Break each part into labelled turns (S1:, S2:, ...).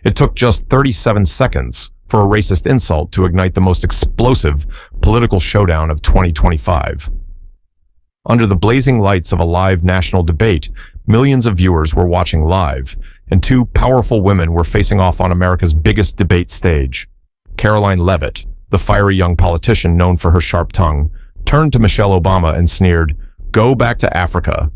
S1: It took just 37 seconds for a racist insult to ignite the most explosive political showdown of 2025. Under the blazing lights of a live national debate, millions of viewers were watching live, and two powerful women were facing off on America's biggest debate stage. Karoline Leavitt, the fiery young politician known for her sharp tongue, turned to Michelle Obama and sneered, "Go back to Africa."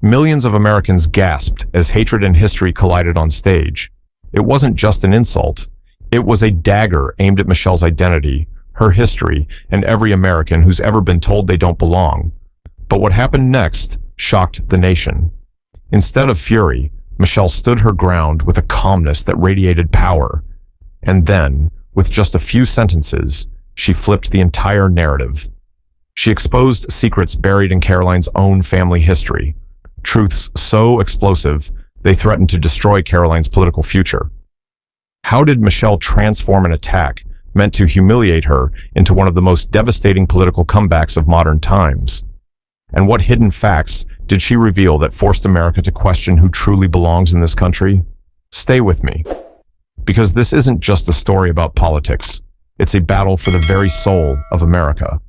S1: Millions of Americans gasped as hatred and history collided on stage. It wasn't just an insult. It was a dagger aimed at Michelle's identity, her history, and every American who's ever been told they don't belong. But what happened next shocked the nation. Instead of fury, Michelle stood her ground with a calmness that radiated power. And then, with just a few sentences, she flipped the entire narrative. She exposed secrets buried in Karoline's own family history, truths so explosive they threatened to destroy Karoline's political future. How did Michelle transform an attack meant to humiliate her into one of the most devastating political comebacks of modern times? And what hidden facts did she reveal that forced America to question who truly belongs in this country? Stay with me, because this isn't just a story about politics. It's a battle for the very soul of America.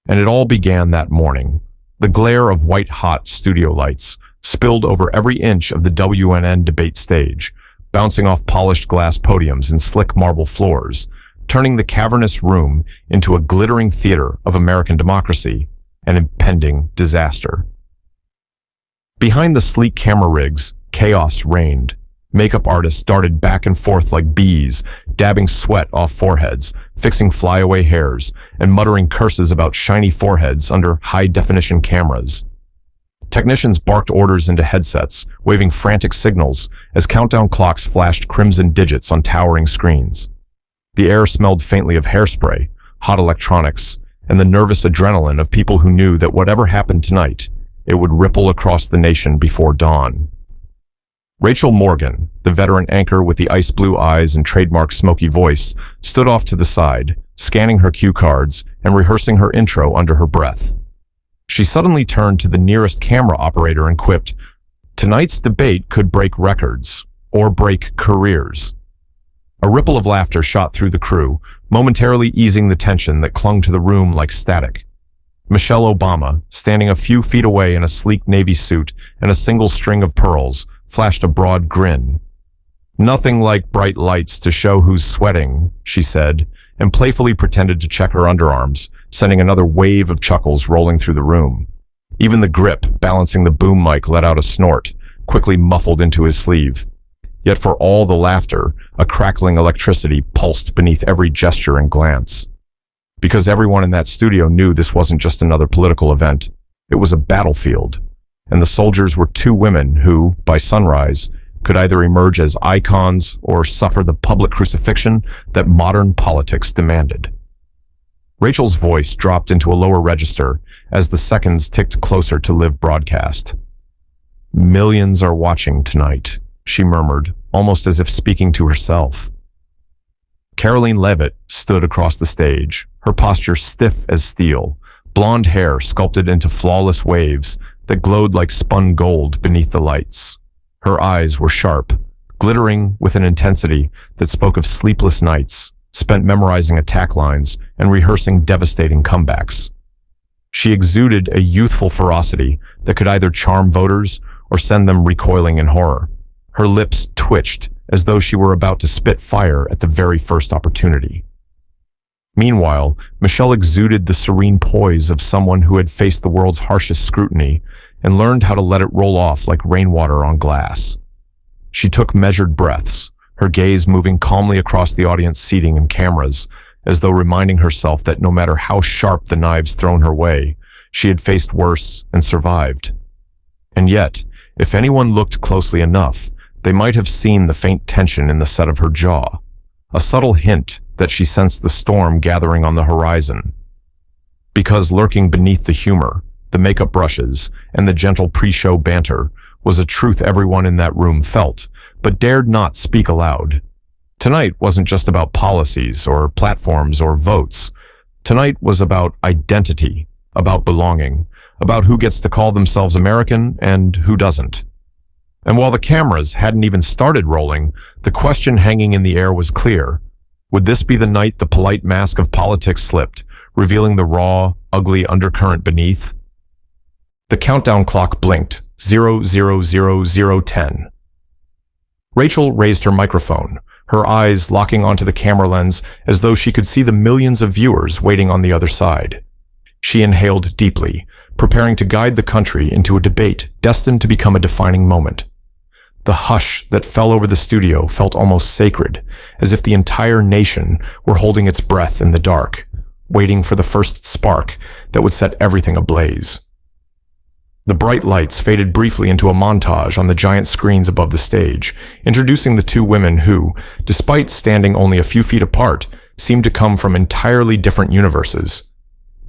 S1: And it all began that morning. The glare of white-hot studio lights spilled over every inch of the WNN debate stage, bouncing off polished glass podiums and slick marble floors, turning the cavernous room into a glittering theater of American democracy and impending disaster. Behind the sleek camera rigs, chaos reigned. Makeup artists darted back and forth like bees, dabbing sweat off foreheads, fixing flyaway hairs, and muttering curses about shiny foreheads under high-definition cameras. Technicians barked orders into headsets, waving frantic signals as countdown clocks flashed crimson digits on towering screens. The air smelled faintly of hairspray, hot electronics, and the nervous adrenaline of people who knew that whatever happened tonight, it would ripple across the nation before dawn. Rachel Morgan, the veteran anchor with the ice blue eyes and trademark smoky voice, stood off to the side, scanning her cue cards and rehearsing her intro under her breath. She suddenly turned to the nearest camera operator and quipped, "Tonight's debate could break records, or break careers." A ripple of laughter shot through the crew, momentarily easing the tension that clung to the room like static. Michelle Obama, standing a few feet away in a sleek navy suit and a single string of pearls, flashed a broad grin. "Nothing like bright lights to show who's sweating," she said, and playfully pretended to check her underarms, sending another wave of chuckles rolling through the room. Even the grip balancing the boom mic let out a snort, quickly muffled into his sleeve. Yet for all the laughter, a crackling electricity pulsed beneath every gesture and glance. Because everyone in that studio knew this wasn't just another political event, it was a battlefield. And the soldiers were two women who, by sunrise, could either emerge as icons or suffer the public crucifixion that modern politics demanded. Rachel's voice dropped into a lower register as the seconds ticked closer to live broadcast. "Millions are watching tonight," she murmured, almost as if speaking to herself. Karoline Leavitt stood across the stage, her posture stiff as steel, blonde hair sculpted into flawless waves that glowed like spun gold beneath the lights. Her eyes were sharp, glittering with an intensity that spoke of sleepless nights, spent memorizing attack lines and rehearsing devastating comebacks. She exuded a youthful ferocity that could either charm voters or send them recoiling in horror. Her lips twitched as though she were about to spit fire at the very first opportunity. Meanwhile, Michelle exuded the serene poise of someone who had faced the world's harshest scrutiny and learned how to let it roll off like rainwater on glass. She took measured breaths, her gaze moving calmly across the audience seating and cameras, as though reminding herself that no matter how sharp the knives thrown her way, she had faced worse and survived. And yet, if anyone looked closely enough, they might have seen the faint tension in the set of her jaw, a subtle hint that she sensed the storm gathering on the horizon. Because lurking beneath the humor, the makeup brushes, and the gentle pre-show banter was a truth everyone in that room felt, but dared not speak aloud. Tonight wasn't just about policies or platforms or votes. Tonight was about identity, about belonging, about who gets to call themselves American and who doesn't. And while the cameras hadn't even started rolling, the question hanging in the air was clear. Would this be the night the polite mask of politics slipped, revealing the raw, ugly undercurrent beneath? The countdown clock blinked, 000010. Rachel raised her microphone, her eyes locking onto the camera lens as though she could see the millions of viewers waiting on the other side. She inhaled deeply, preparing to guide the country into a debate destined to become a defining moment. The hush that fell over the studio felt almost sacred, as if the entire nation were holding its breath in the dark, waiting for the first spark that would set everything ablaze. The bright lights faded briefly into a montage on the giant screens above the stage, introducing the two women who, despite standing only a few feet apart, seemed to come from entirely different universes.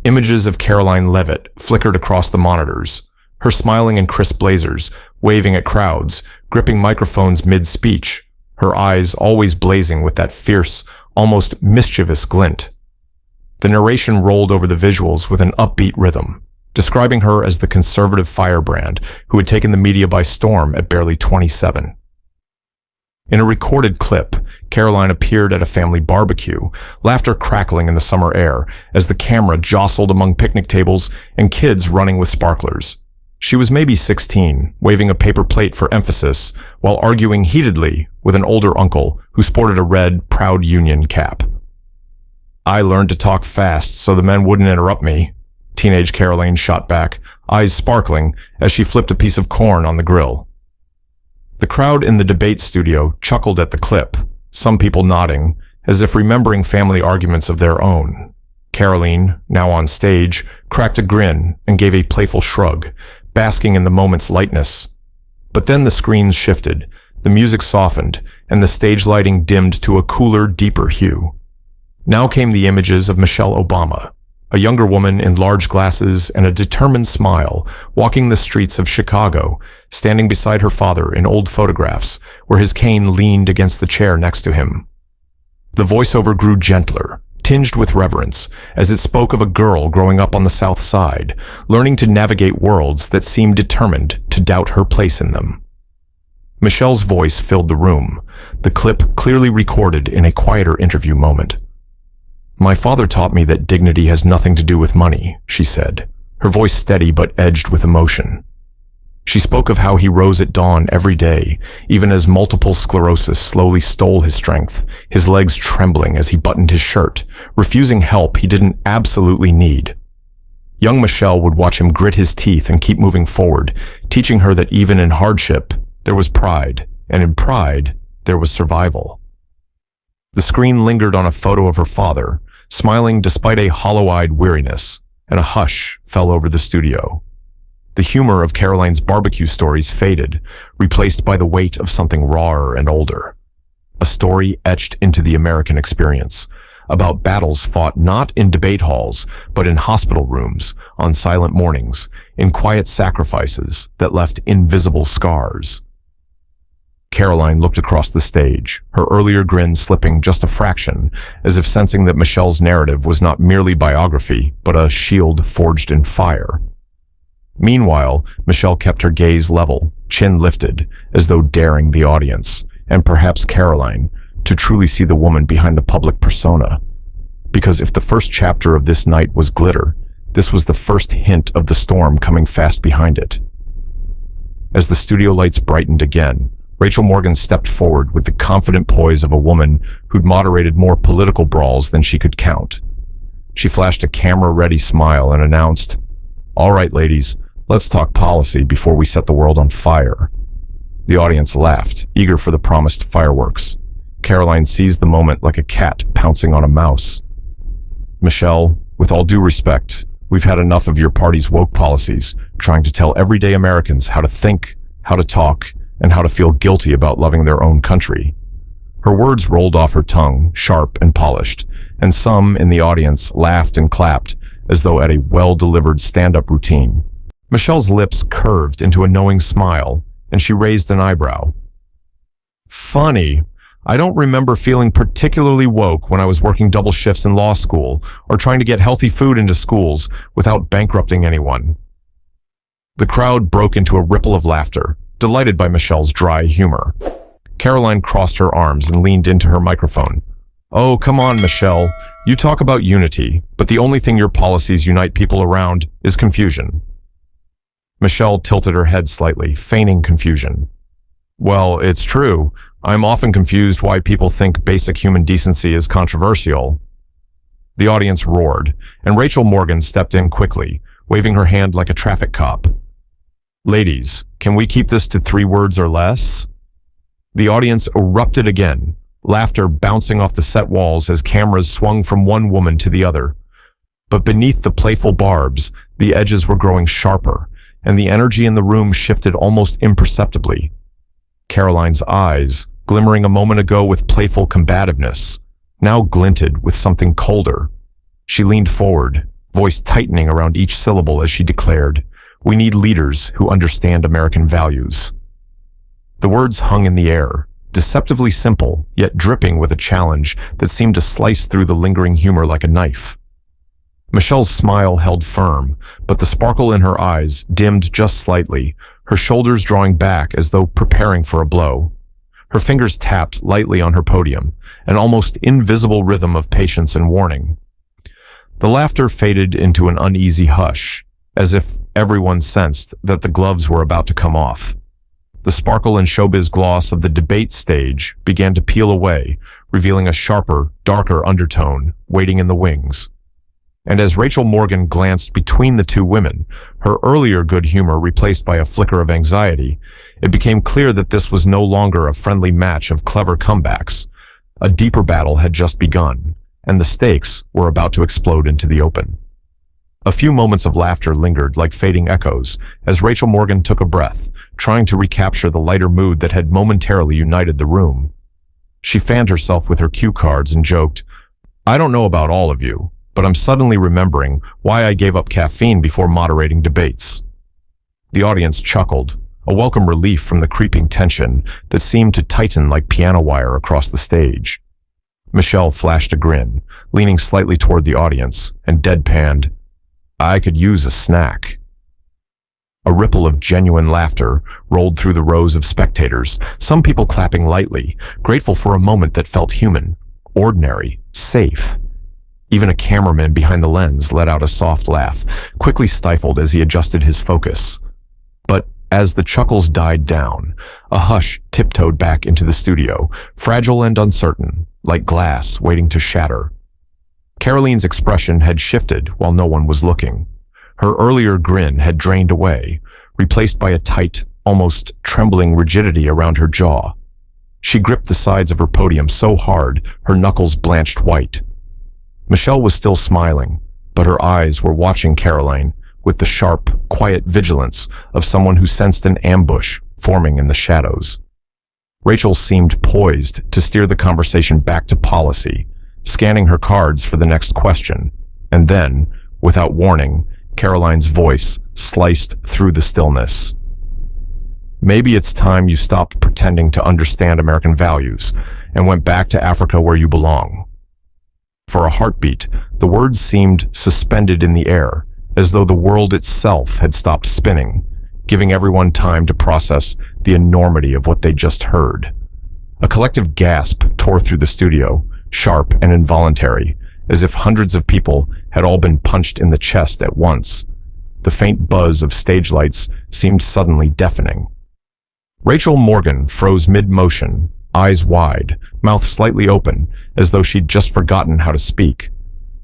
S1: Images of Karoline Leavitt flickered across the monitors, her smiling in crisp blazers, waving at crowds, gripping microphones mid-speech, her eyes always blazing with that fierce, almost mischievous glint. The narration rolled over the visuals with an upbeat rhythm, describing her as the conservative firebrand who had taken the media by storm at barely 27. In a recorded clip, Karoline appeared at a family barbecue, laughter crackling in the summer air as the camera jostled among picnic tables and kids running with sparklers. She was maybe 16, waving a paper plate for emphasis, while arguing heatedly with an older uncle who sported a red, proud Union cap. "I learned to talk fast so the men wouldn't interrupt me," teenage Karoline shot back, eyes sparkling as she flipped a piece of corn on the grill. The crowd in the debate studio chuckled at the clip, some people nodding, as if remembering family arguments of their own. Karoline, now on stage, cracked a grin and gave a playful shrug, basking in the moment's lightness. But then the screens shifted, the music softened, and the stage lighting dimmed to a cooler, deeper hue. Now came the images of Michelle Obama, a younger woman in large glasses and a determined smile, walking the streets of Chicago, standing beside her father in old photographs, where his cane leaned against the chair next to him. The voiceover grew gentler, tinged with reverence, as it spoke of a girl growing up on the South Side, learning to navigate worlds that seemed determined to doubt her place in them. Michelle's voice filled the room, the clip clearly recorded in a quieter interview moment. "My father taught me that dignity has nothing to do with money," she said, her voice steady but edged with emotion. She spoke of how he rose at dawn every day, even as multiple sclerosis slowly stole his strength, his legs trembling as he buttoned his shirt, refusing help he didn't absolutely need. Young Michelle would watch him grit his teeth and keep moving forward, teaching her that even in hardship, there was pride, and in pride, there was survival. The screen lingered on a photo of her father, smiling despite a hollow-eyed weariness, and a hush fell over the studio. The humor of Karoline's barbecue stories faded, replaced by the weight of something rawer and older. A story etched into the American experience, about battles fought not in debate halls, but in hospital rooms, on silent mornings, in quiet sacrifices that left invisible scars. Karoline looked across the stage, her earlier grin slipping just a fraction, as if sensing that Michelle's narrative was not merely biography, but a shield forged in fire. Meanwhile, Michelle kept her gaze level, chin lifted, as though daring the audience, and perhaps Karoline, to truly see the woman behind the public persona. Because if the first chapter of this night was glitter, this was the first hint of the storm coming fast behind it. As the studio lights brightened again, Rachel Morgan stepped forward with the confident poise of a woman who'd moderated more political brawls than she could count. She flashed a camera-ready smile and announced, "All right, ladies, let's talk policy before we set the world on fire." The audience laughed, eager for the promised fireworks. Karoline seized the moment like a cat pouncing on a mouse. "Michelle, with all due respect, we've had enough of your party's woke policies, trying to tell everyday Americans how to think, how to talk, and how to feel guilty about loving their own country." Her words rolled off her tongue, sharp and polished, and some in the audience laughed and clapped, as though at a well-delivered stand-up routine. Michelle's lips curved into a knowing smile, and she raised an eyebrow. "Funny. I don't remember feeling particularly woke when I was working double shifts in law school or trying to get healthy food into schools without bankrupting anyone." The crowd broke into a ripple of laughter, delighted by Michelle's dry humor. Karoline crossed her arms and leaned into her microphone. "Oh, come on, Michelle. You talk about unity, but the only thing your policies unite people around is confusion." Michelle tilted her head slightly, feigning confusion. "Well, it's true. I'm often confused why people think basic human decency is controversial." The audience roared, and Rachel Morgan stepped in quickly, waving her hand like a traffic cop. "Ladies, can we keep this to 3 words or less?" The audience erupted again, laughter bouncing off the set walls as cameras swung from one woman to the other. But beneath the playful barbs, the edges were growing sharper, and the energy in the room shifted almost imperceptibly. Karoline's eyes, glimmering a moment ago with playful combativeness, now glinted with something colder. She leaned forward, voice tightening around each syllable as she declared, "We need leaders who understand American values." The words hung in the air, deceptively simple, yet dripping with a challenge that seemed to slice through the lingering humor like a knife. Michelle's smile held firm, but the sparkle in her eyes dimmed just slightly, her shoulders drawing back as though preparing for a blow. Her fingers tapped lightly on her podium, an almost invisible rhythm of patience and warning. The laughter faded into an uneasy hush, as if everyone sensed that the gloves were about to come off. The sparkle and showbiz gloss of the debate stage began to peel away, revealing a sharper, darker undertone waiting in the wings. And as Rachel Morgan glanced between the two women, her earlier good humor replaced by a flicker of anxiety, it became clear that this was no longer a friendly match of clever comebacks. A deeper battle had just begun, and the stakes were about to explode into the open. A few moments of laughter lingered like fading echoes as Rachel Morgan took a breath, trying to recapture the lighter mood that had momentarily united the room. She fanned herself with her cue cards and joked, "I don't know about all of you, but I'm suddenly remembering why I gave up caffeine before moderating debates." The audience chuckled, a welcome relief from the creeping tension that seemed to tighten like piano wire across the stage. Michelle flashed a grin, leaning slightly toward the audience, and deadpanned, "I could use a snack." A ripple of genuine laughter rolled through the rows of spectators, some people clapping lightly, grateful for a moment that felt human, ordinary, safe. Even a cameraman behind the lens let out a soft laugh, quickly stifled as he adjusted his focus. But as the chuckles died down, a hush tiptoed back into the studio, fragile and uncertain, like glass waiting to shatter. Karoline's expression had shifted while no one was looking. Her earlier grin had drained away, replaced by a tight, almost trembling rigidity around her jaw. She gripped the sides of her podium so hard, her knuckles blanched white. Michelle was still smiling, but her eyes were watching Karoline with the sharp, quiet vigilance of someone who sensed an ambush forming in the shadows. Rachel seemed poised to steer the conversation back to policy, scanning her cards for the next question, and then, without warning, Karoline's voice sliced through the stillness. "Maybe it's time you stopped pretending to understand American values and went back to Africa where you belong." For a heartbeat, the words seemed suspended in the air, as though the world itself had stopped spinning, giving everyone time to process the enormity of what they just heard. A collective gasp tore through the studio, sharp and involuntary, as if hundreds of people had all been punched in the chest at once. The faint buzz of stage lights seemed suddenly deafening. Rachel Morgan froze mid-motion, eyes wide, mouth slightly open, as though she'd just forgotten how to speak.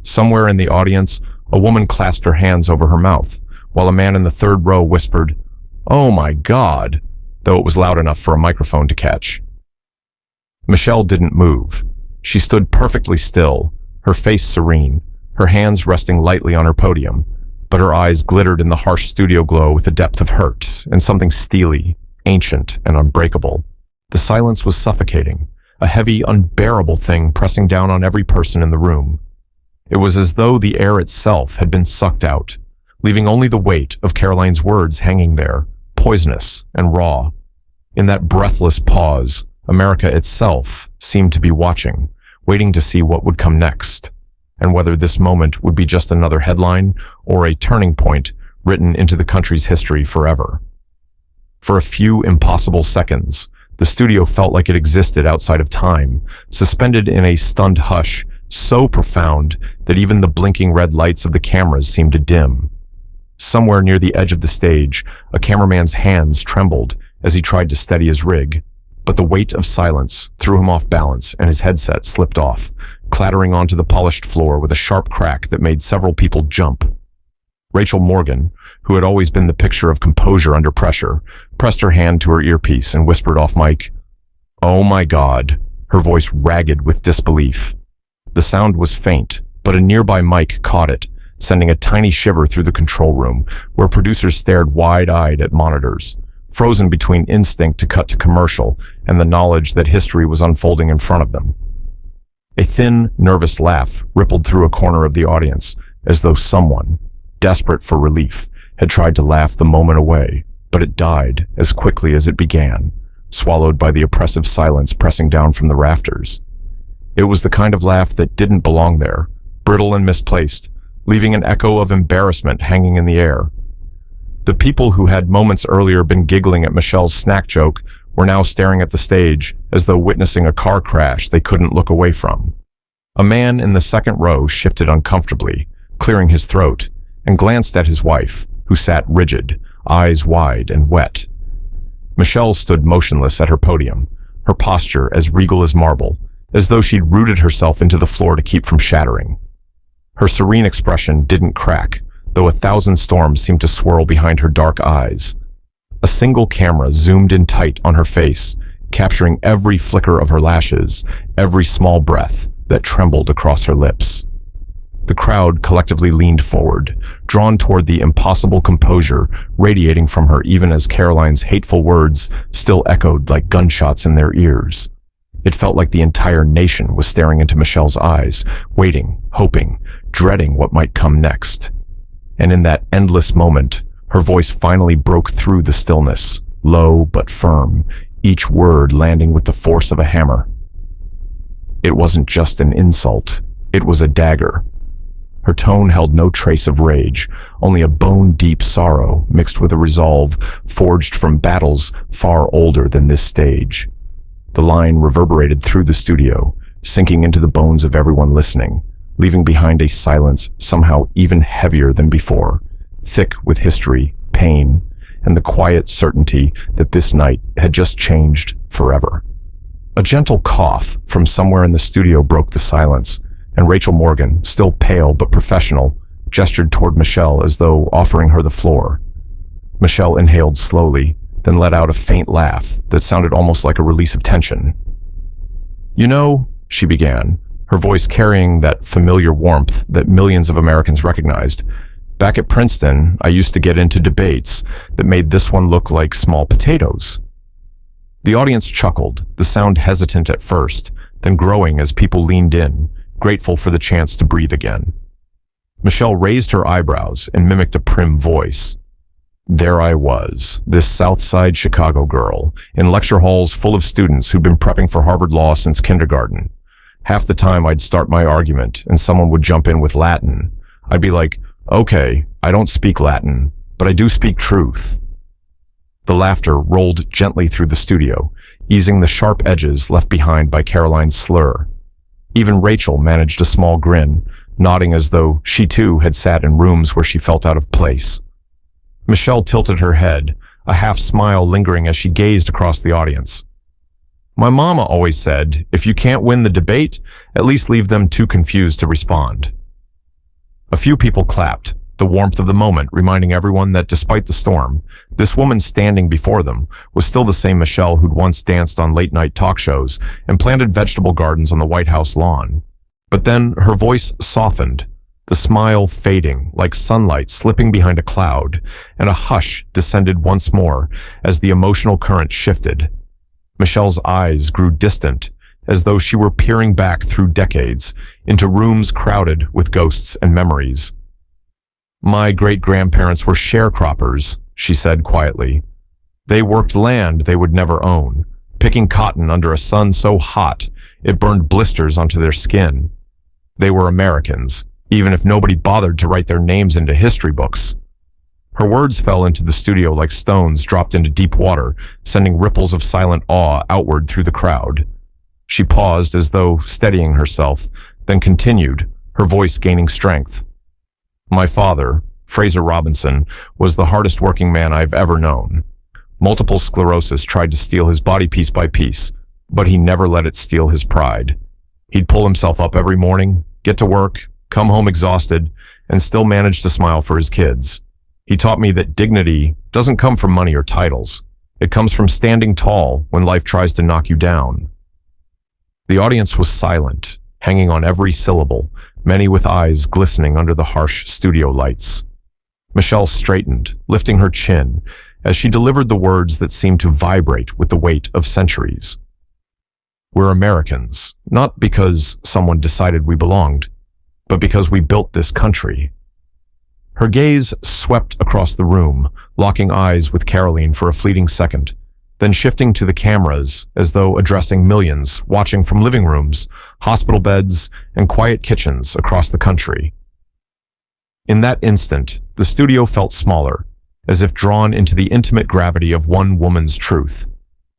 S1: Somewhere in the audience, a woman clasped her hands over her mouth, while a man in the third row whispered, "Oh my God," though it was loud enough for a microphone to catch. Michelle didn't move. She stood perfectly still, her face serene, her hands resting lightly on her podium, but her eyes glittered in the harsh studio glow with a depth of hurt and something steely, ancient, and unbreakable. The silence was suffocating, a heavy, unbearable thing pressing down on every person in the room. It was as though the air itself had been sucked out, leaving only the weight of Karoline's words hanging there, poisonous and raw. In that breathless pause, America itself seemed to be watching, waiting to see what would come next, and whether this moment would be just another headline or a turning point written into the country's history forever. For a few impossible seconds, the studio felt like it existed outside of time, suspended in a stunned hush so profound that even the blinking red lights of the cameras seemed to dim. Somewhere near the edge of the stage, a cameraman's hands trembled as he tried to steady his rig, but the weight of silence threw him off balance and his headset slipped off, clattering onto the polished floor with a sharp crack that made several people jump. Rachel Morgan, who had always been the picture of composure under pressure, pressed her hand to her earpiece and whispered off mic, "Oh my God," her voice ragged with disbelief. The sound was faint, but a nearby mic caught it, sending a tiny shiver through the control room, where producers stared wide-eyed at monitors, frozen between instinct to cut to commercial and the knowledge that history was unfolding in front of them. A thin, nervous laugh rippled through a corner of the audience, as though someone, desperate for relief, had tried to laugh the moment away, but it died as quickly as it began, swallowed by the oppressive silence pressing down from the rafters. It was the kind of laugh that didn't belong there, brittle and misplaced, leaving an echo of embarrassment hanging in the air. The people who had moments earlier been giggling at Michelle's snack joke were now staring at the stage as though witnessing a car crash they couldn't look away from. A man in the second row shifted uncomfortably, clearing his throat, and glanced at his wife, who sat rigid, eyes wide and wet. Michelle stood motionless at her podium, her posture as regal as marble, as though she'd rooted herself into the floor to keep from shattering. Her serene expression didn't crack, though 1,000 storms seemed to swirl behind her dark eyes. A single camera zoomed in tight on her face, capturing every flicker of her lashes, every small breath that trembled across her lips. The crowd collectively leaned forward, drawn toward the impossible composure radiating from her even as Karoline's hateful words still echoed like gunshots in their ears. It felt like the entire nation was staring into Michelle's eyes, waiting, hoping, dreading what might come next. And in that endless moment, her voice finally broke through the stillness, low but firm, each word landing with the force of a hammer. It wasn't just an insult, it was a dagger. Her tone held no trace of rage, only a bone-deep sorrow mixed with a resolve forged from battles far older than this stage. The line reverberated through the studio, sinking into the bones of everyone listening, leaving behind a silence somehow even heavier than before, thick with history, pain, and the quiet certainty that this night had just changed forever. A gentle cough from somewhere in the studio broke the silence, and Rachel Morgan, still pale but professional, gestured toward Michelle as though offering her the floor. Michelle inhaled slowly, then let out a faint laugh that sounded almost like a release of tension. "You know," she began, her voice carrying that familiar warmth that millions of Americans recognized, "back at Princeton, I used to get into debates that made this one look like small potatoes." The audience chuckled, the sound hesitant at first, then growing as people leaned in, grateful for the chance to breathe again. Michelle raised her eyebrows and mimicked a prim voice. There I was, this South Side Chicago girl, in lecture halls full of students who'd been prepping for Harvard Law since kindergarten. Half the time I'd start my argument and someone would jump in with Latin. I'd be like, "Okay, I don't speak Latin, but I do speak truth." The laughter rolled gently through the studio, easing the sharp edges left behind by Karoline's slur. Even Rachel managed a small grin, nodding as though she too had sat in rooms where she felt out of place. Michelle tilted her head, a half smile lingering as she gazed across the audience. "My mama always said, if you can't win the debate, at least leave them too confused to respond." A few people clapped, the warmth of the moment reminding everyone that despite the storm, this woman standing before them was still the same Michelle who'd once danced on late-night talk shows and planted vegetable gardens on the White House lawn. But then her voice softened, the smile fading like sunlight slipping behind a cloud, and a hush descended once more as the emotional current shifted. Michelle's eyes grew distant, as though she were peering back through decades into rooms crowded with ghosts and memories. "My great-grandparents were sharecroppers," she said quietly. "They worked land they would never own, picking cotton under a sun so hot it burned blisters onto their skin. They were Americans, even if nobody bothered to write their names into history books." Her words fell into the studio like stones dropped into deep water, sending ripples of silent awe outward through the crowd. She paused as though steadying herself, then continued, her voice gaining strength. My father, Fraser Robinson, was the hardest working man I've ever known. Multiple sclerosis tried to steal his body piece by piece, but he never let it steal his pride. He'd pull himself up every morning, get to work, come home exhausted, and still manage to smile for his kids. He taught me that dignity doesn't come from money or titles. It comes from standing tall when life tries to knock you down. The audience was silent, hanging on every syllable, many with eyes glistening under the harsh studio lights. Michelle straightened, lifting her chin, as she delivered the words that seemed to vibrate with the weight of centuries. We're Americans, not because someone decided we belonged, but because we built this country. Her gaze swept across the room, locking eyes with Karoline for a fleeting second, then shifting to the cameras as though addressing millions watching from living rooms, hospital beds, and quiet kitchens across the country. In that instant, the studio felt smaller, as if drawn into the intimate gravity of one woman's truth.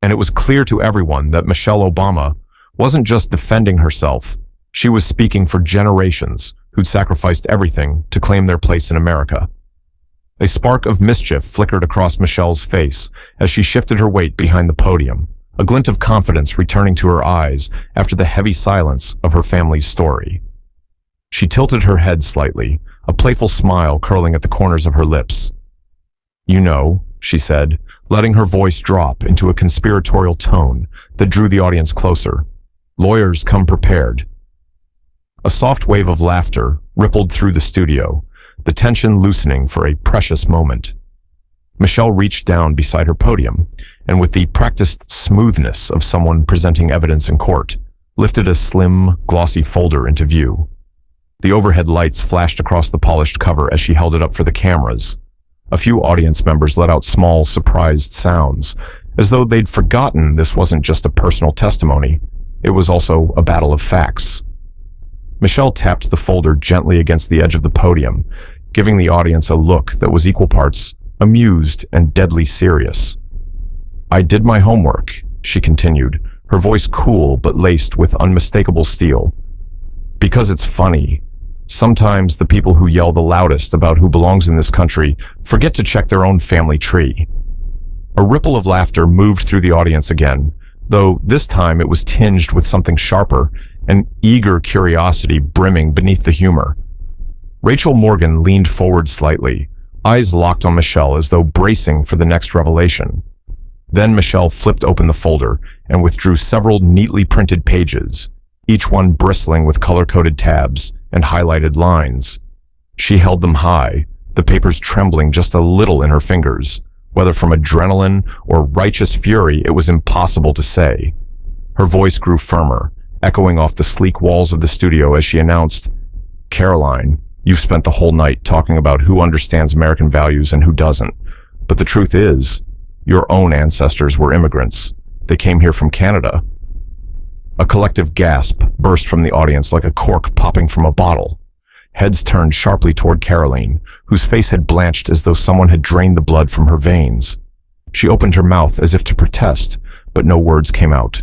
S1: And it was clear to everyone that Michelle Obama wasn't just defending herself, she was speaking for generations who'd sacrificed everything to claim their place in America. A spark of mischief flickered across Michelle's face as she shifted her weight behind the podium, a glint of confidence returning to her eyes after the heavy silence of her family's story. She tilted her head slightly, a playful smile curling at the corners of her lips. You know, she said, letting her voice drop into a conspiratorial tone that drew the audience closer. Lawyers come prepared. A soft wave of laughter rippled through the studio, the tension loosening for a precious moment. Michelle reached down beside her podium, and with the practiced smoothness of someone presenting evidence in court, lifted a slim, glossy folder into view. The overhead lights flashed across the polished cover as she held it up for the cameras. A few audience members let out small, surprised sounds, as though they'd forgotten this wasn't just a personal testimony, it was also a battle of facts. Michelle tapped the folder gently against the edge of the podium, giving the audience a look that was equal parts amused and deadly serious. I did my homework, she continued, her voice cool but laced with unmistakable steel. Because it's funny. Sometimes the people who yell the loudest about who belongs in this country forget to check their own family tree. A ripple of laughter moved through the audience again, though this time it was tinged with something sharper, an eager curiosity brimming beneath the humor. Rachel Morgan leaned forward slightly, eyes locked on Michelle as though bracing for the next revelation. Then Michelle flipped open the folder and withdrew several neatly printed pages, each one bristling with color-coded tabs and highlighted lines. She held them high, the papers trembling just a little in her fingers. Whether from adrenaline or righteous fury, it was impossible to say. Her voice grew firmer, echoing off the sleek walls of the studio as she announced, Karoline, you've spent the whole night talking about who understands American values and who doesn't. But the truth is, your own ancestors were immigrants. They came here from Canada. A collective gasp burst from the audience like a cork popping from a bottle. Heads turned sharply toward Karoline, whose face had blanched as though someone had drained the blood from her veins. She opened her mouth as if to protest, but no words came out.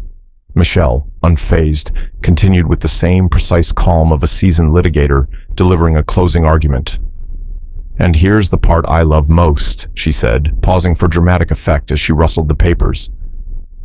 S1: Michelle, unfazed, continued with the same precise calm of a seasoned litigator delivering a closing argument. And here's the part I love most, she said, pausing for dramatic effect as she rustled the papers.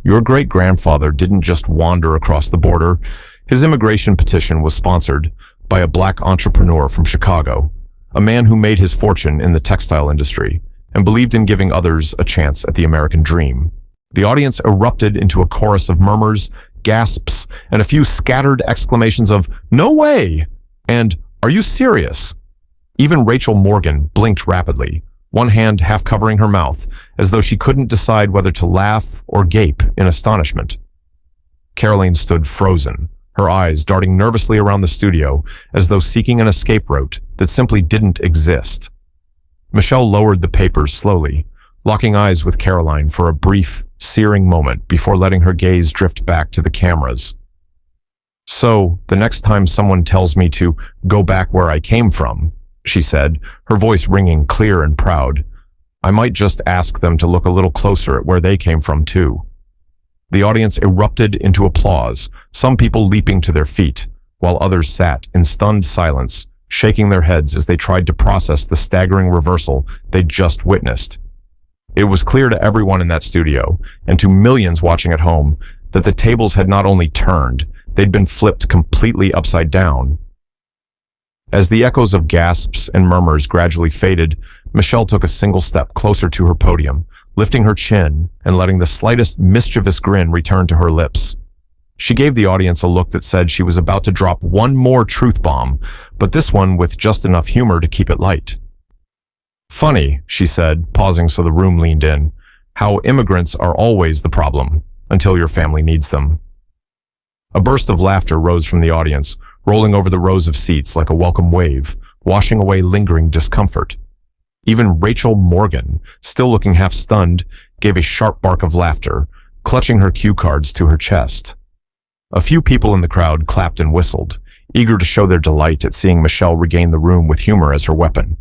S1: Your great-grandfather didn't just wander across the border. His immigration petition was sponsored by a black entrepreneur from Chicago, a man who made his fortune in the textile industry and believed in giving others a chance at the American dream. The audience erupted into a chorus of murmurs, gasps, and a few scattered exclamations of, "No way!" and "Are you serious?" Even Rachel Morgan blinked rapidly, one hand half covering her mouth, as though she couldn't decide whether to laugh or gape in astonishment. Karoline stood frozen, her eyes darting nervously around the studio as though seeking an escape route that simply didn't exist. Michelle lowered the papers slowly, locking eyes with Karoline for a brief, searing moment before letting her gaze drift back to the cameras. So, the next time someone tells me to go back where I came from, she said, her voice ringing clear and proud, I might just ask them to look a little closer at where they came from, too. The audience erupted into applause, some people leaping to their feet, while others sat in stunned silence, shaking their heads as they tried to process the staggering reversal they'd just witnessed. It was clear to everyone in that studio, and to millions watching at home, that the tables had not only turned, they'd been flipped completely upside down. As the echoes of gasps and murmurs gradually faded, Michelle took a single step closer to her podium, lifting her chin and letting the slightest mischievous grin return to her lips. She gave the audience a look that said she was about to drop one more truth bomb, but this one with just enough humor to keep it light. "Funny," she said, pausing so the room leaned in, "how immigrants are always the problem, until your family needs them." A burst of laughter rose from the audience, rolling over the rows of seats like a welcome wave, washing away lingering discomfort. Even Rachel Morgan, still looking half stunned, gave a sharp bark of laughter, clutching her cue cards to her chest. A few people in the crowd clapped and whistled, eager to show their delight at seeing Michelle regain the room with humor as her weapon.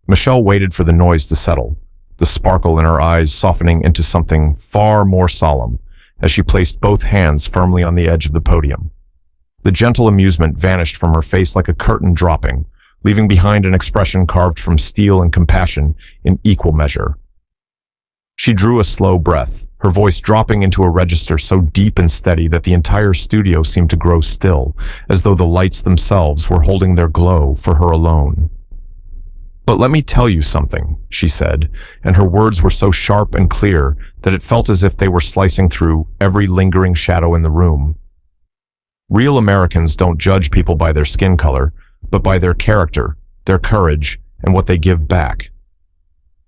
S1: Michelle waited for the noise to settle, the sparkle in her eyes softening into something far more solemn, as she placed both hands firmly on the edge of the podium. The gentle amusement vanished from her face like a curtain dropping, leaving behind an expression carved from steel and compassion in equal measure. She drew a slow breath, her voice dropping into a register so deep and steady that the entire studio seemed to grow still, as though the lights themselves were holding their glow for her alone. "But let me tell you something," she said, and her words were so sharp and clear that it felt as if they were slicing through every lingering shadow in the room. "Real Americans don't judge people by their skin color, but by their character, their courage, and what they give back."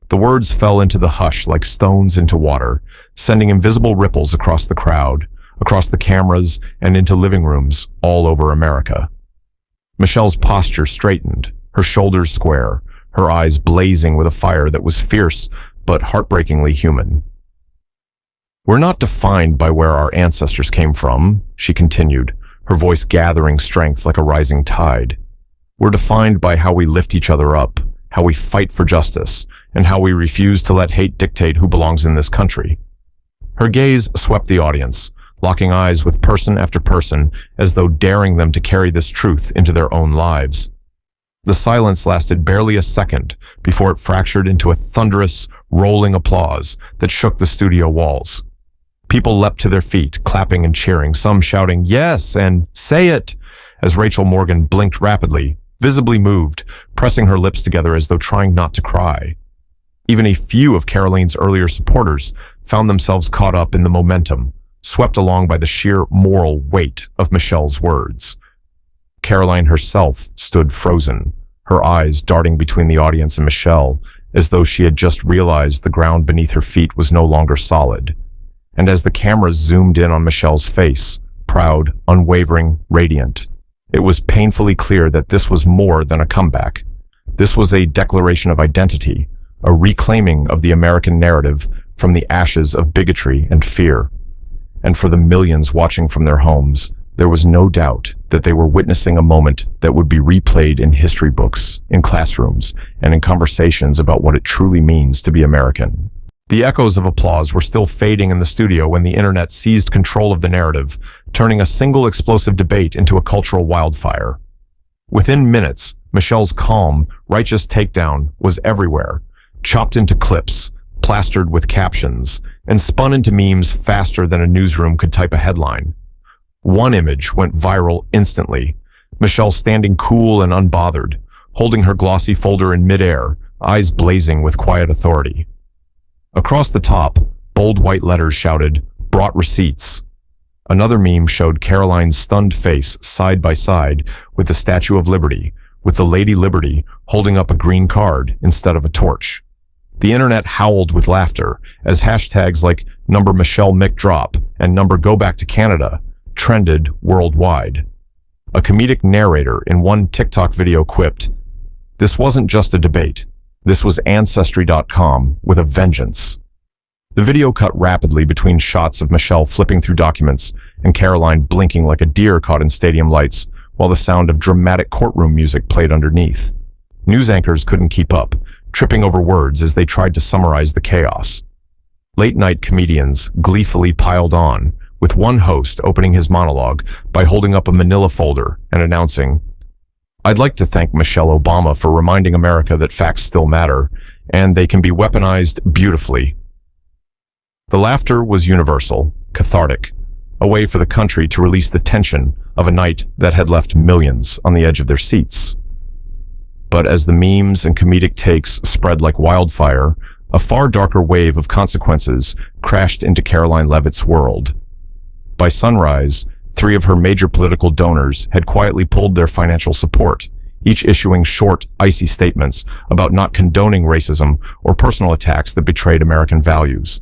S1: The words fell into the hush like stones into water, sending invisible ripples across the crowd, across the cameras, and into living rooms all over America. Michelle's posture straightened, her shoulders square, her eyes blazing with a fire that was fierce but heartbreakingly human. "We're not defined by where our ancestors came from," she continued, her voice gathering strength like a rising tide. "We're defined by how we lift each other up, how we fight for justice, and how we refuse to let hate dictate who belongs in this country." Her gaze swept the audience, locking eyes with person after person as though daring them to carry this truth into their own lives. The silence lasted barely a second before it fractured into a thunderous, rolling applause that shook the studio walls. People leapt to their feet, clapping and cheering, some shouting, "Yes," and "Say it," as Rachel Morgan blinked rapidly, visibly moved, pressing her lips together as though trying not to cry. Even a few of Karoline's earlier supporters found themselves caught up in the momentum, swept along by the sheer moral weight of Michelle's words. Karoline herself stood frozen, her eyes darting between the audience and Michelle, as though she had just realized the ground beneath her feet was no longer solid. And as the cameras zoomed in on Michelle's face, proud, unwavering, radiant, it was painfully clear that this was more than a comeback. This was a declaration of identity, a reclaiming of the American narrative from the ashes of bigotry and fear. And for the millions watching from their homes, there was no doubt that they were witnessing a moment that would be replayed in history books, in classrooms, and in conversations about what it truly means to be American. The echoes of applause were still fading in the studio when the internet seized control of the narrative, turning a single explosive debate into a cultural wildfire. Within minutes, Michelle's calm, righteous takedown was everywhere, chopped into clips, plastered with captions, and spun into memes faster than a newsroom could type a headline. One image went viral instantly, Michelle standing cool and unbothered, holding her glossy folder in midair, eyes blazing with quiet authority. Across the top, bold white letters shouted, "Brought receipts." Another meme showed Karoline's stunned face side by side with the Statue of Liberty, with the Lady Liberty holding up a green card instead of a torch. The internet howled with laughter as hashtags like #MichelleMcDrop and #GoBackToCanada trended worldwide. A comedic narrator in one TikTok video quipped, "This wasn't just a debate. This was Ancestry.com with a vengeance." The video cut rapidly between shots of Michelle flipping through documents and Karoline blinking like a deer caught in stadium lights, while the sound of dramatic courtroom music played underneath. News anchors couldn't keep up, tripping over words as they tried to summarize the chaos. Late-night comedians gleefully piled on, with one host opening his monologue by holding up a manila folder and announcing, "I'd like to thank Michelle Obama for reminding America that facts still matter, and they can be weaponized beautifully." The laughter was universal, cathartic, a way for the country to release the tension of a night that had left millions on the edge of their seats. But as the memes and comedic takes spread like wildfire, a far darker wave of consequences crashed into Karoline Leavitt's world. By sunrise, 3 of her major political donors had quietly pulled their financial support, each issuing short, icy statements about not condoning racism or personal attacks that betrayed American values.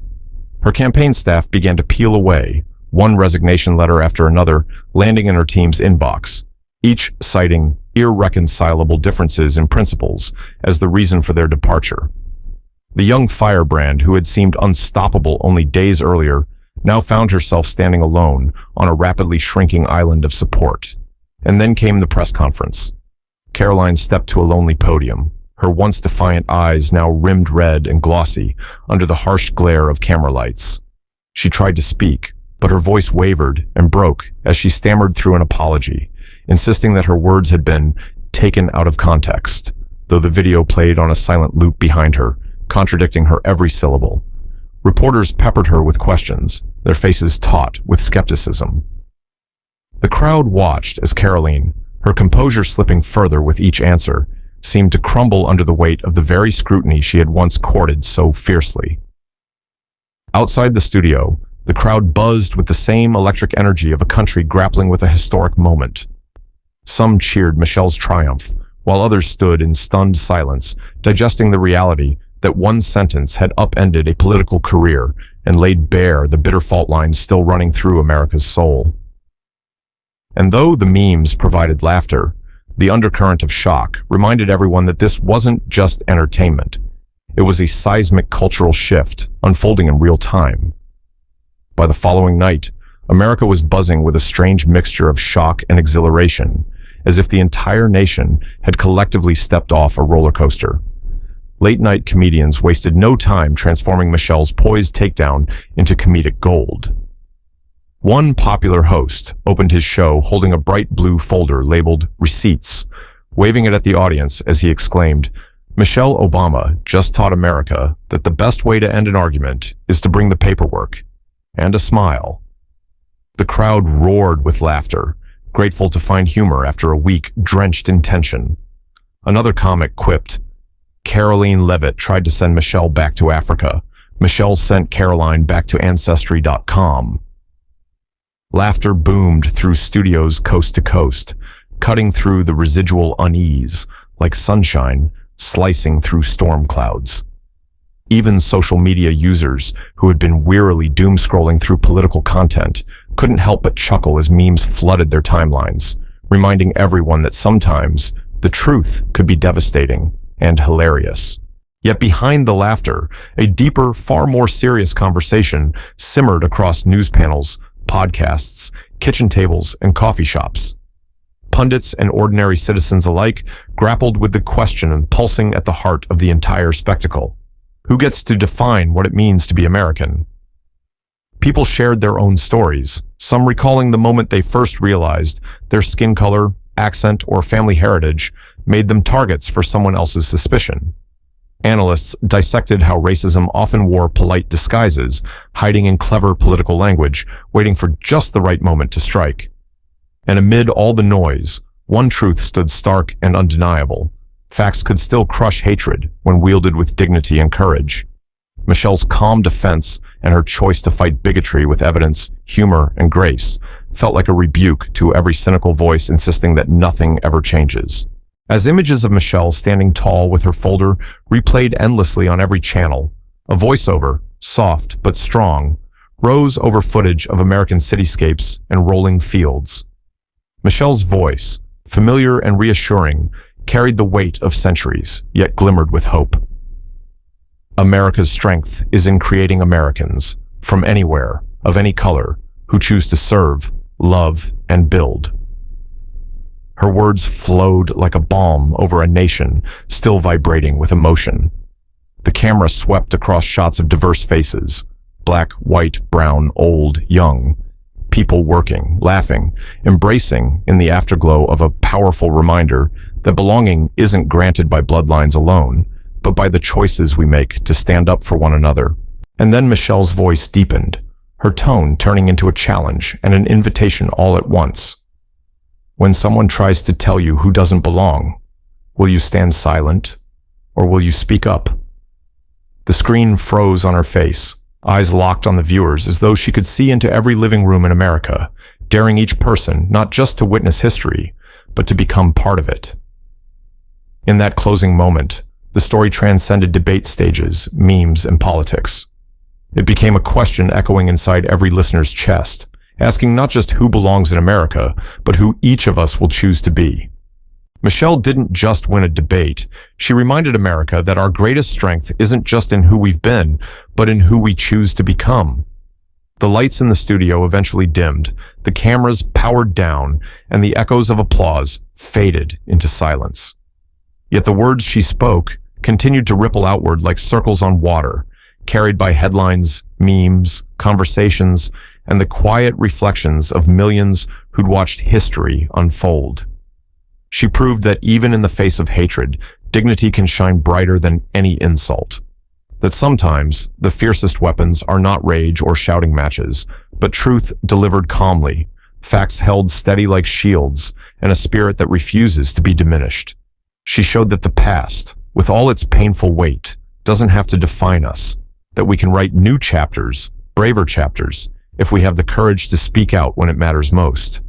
S1: Her campaign staff began to peel away, one resignation letter after another landing in her team's inbox, each citing irreconcilable differences in principles as the reason for their departure. The young firebrand, who had seemed unstoppable only days earlier, now found herself standing alone on a rapidly shrinking island of support. And then came the press conference. Karoline stepped to a lonely podium, her once defiant eyes now rimmed red and glossy under the harsh glare of camera lights. She tried to speak, but her voice wavered and broke as she stammered through an apology, insisting that her words had been taken out of context, though the video played on a silent loop behind her, contradicting her every syllable. Reporters peppered her with questions, their faces taut with skepticism. The crowd watched as Karoline, her composure slipping further with each answer, seemed to crumble under the weight of the very scrutiny she had once courted so fiercely. Outside the studio, the crowd buzzed with the same electric energy of a country grappling with a historic moment. Some cheered Michelle's triumph, while others stood in stunned silence, digesting the reality that one sentence had upended a political career and laid bare the bitter fault lines still running through America's soul. And though the memes provided laughter, the undercurrent of shock reminded everyone that this wasn't just entertainment. It was a seismic cultural shift unfolding in real time. By the following night, America was buzzing with a strange mixture of shock and exhilaration, as if the entire nation had collectively stepped off a roller coaster. Late-night comedians wasted no time transforming Michelle's poised takedown into comedic gold. One popular host opened his show holding a bright blue folder labeled Receipts, waving it at the audience as he exclaimed, "Michelle Obama just taught America that the best way to end an argument is to bring the paperwork," and a smile. The crowd roared with laughter, grateful to find humor after a week drenched in tension. Another comic quipped, "Karoline Leavitt tried to send Michelle back to Africa. Michelle sent Karoline back to Ancestry.com." Laughter boomed through studios coast to coast, cutting through the residual unease, like sunshine slicing through storm clouds. Even social media users, who had been wearily doom-scrolling through political content, couldn't help but chuckle as memes flooded their timelines, reminding everyone that sometimes the truth could be devastating and hilarious. Yet behind the laughter, a deeper, far more serious conversation simmered across news panels, podcasts, kitchen tables, and coffee shops. Pundits and ordinary citizens alike grappled with the question pulsing at the heart of the entire spectacle. Who gets to define what it means to be American? People shared their own stories, some recalling the moment they first realized their skin color, accent, or family heritage made them targets for someone else's suspicion. Analysts dissected how racism often wore polite disguises, hiding in clever political language, waiting for just the right moment to strike. And amid all the noise, one truth stood stark and undeniable. Facts could still crush hatred when wielded with dignity and courage. Michelle's calm defense and her choice to fight bigotry with evidence, humor, and grace felt like a rebuke to every cynical voice insisting that nothing ever changes. As images of Michelle standing tall with her folder replayed endlessly on every channel, a voiceover, soft but strong, rose over footage of American cityscapes and rolling fields. Michelle's voice, familiar and reassuring, carried the weight of centuries, yet glimmered with hope. America's strength is in creating Americans, from anywhere, of any color, who choose to serve, love, and build. Her words flowed like a balm over a nation still vibrating with emotion. The camera swept across shots of diverse faces: black, white, brown, old, young. People working, laughing, embracing in the afterglow of a powerful reminder that belonging isn't granted by bloodlines alone, but by the choices we make to stand up for one another. And then Michelle's voice deepened, her tone turning into a challenge and an invitation all at once. When someone tries to tell you who doesn't belong, will you stand silent or will you speak up? The screen froze on her face, eyes locked on the viewers as though she could see into every living room in America, daring each person not just to witness history, but to become part of it. In that closing moment, the story transcended debate stages, memes, and politics. It became a question echoing inside every listener's chest, asking not just who belongs in America, but who each of us will choose to be. Michelle didn't just win a debate. She reminded America that our greatest strength isn't just in who we've been, but in who we choose to become. The lights in the studio eventually dimmed, the cameras powered down, and the echoes of applause faded into silence. Yet the words she spoke continued to ripple outward like circles on water, carried by headlines, memes, conversations, and the quiet reflections of millions who'd watched history unfold. She proved that even in the face of hatred, dignity can shine brighter than any insult. That sometimes the fiercest weapons are not rage or shouting matches, but truth delivered calmly, facts held steady like shields, and a spirit that refuses to be diminished. She showed that the past, with all its painful weight, doesn't have to define us, that we can write new chapters, braver chapters, if we have the courage to speak out when it matters most.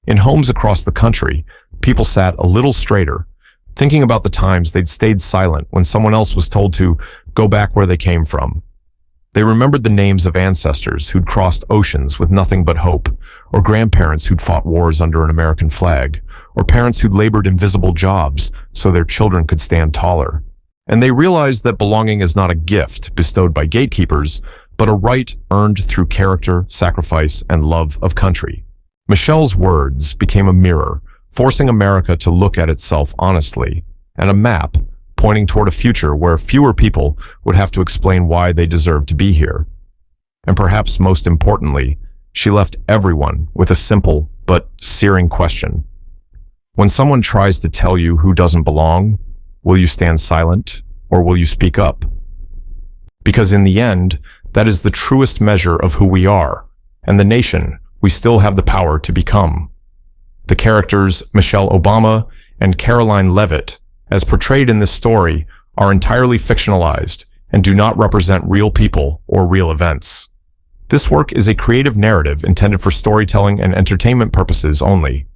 S1: In homes across the country, people sat a little straighter, thinking about the times they'd stayed silent when someone else was told to go back where they came from. They remembered the names of ancestors who'd crossed oceans with nothing but hope, or grandparents who'd fought wars under an American flag, or parents who'd labored invisible jobs so their children could stand taller. And they realized that belonging is not a gift bestowed by gatekeepers, but a right earned through character, sacrifice, and love of country. Michelle's words became a mirror, forcing America to look at itself honestly, and a map pointing toward a future where fewer people would have to explain why they deserve to be here. And perhaps most importantly, she left everyone with a simple but searing question. When someone tries to tell you who doesn't belong, will you stand silent or will you speak up? Because in the end, that is the truest measure of who we are, and the nation we still have the power to become. The characters Michelle Obama and Karoline Leavitt, as portrayed in this story, are entirely fictionalized and do not represent real people or real events. This work is a creative narrative intended for storytelling and entertainment purposes only.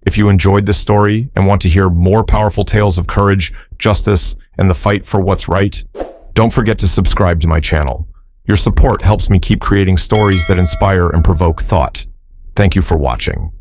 S1: If you enjoyed this story and want to hear more powerful tales of courage, justice, and the fight for what's right, don't forget to subscribe to my channel. Your support helps me keep creating stories that inspire and provoke thought. Thank you for watching.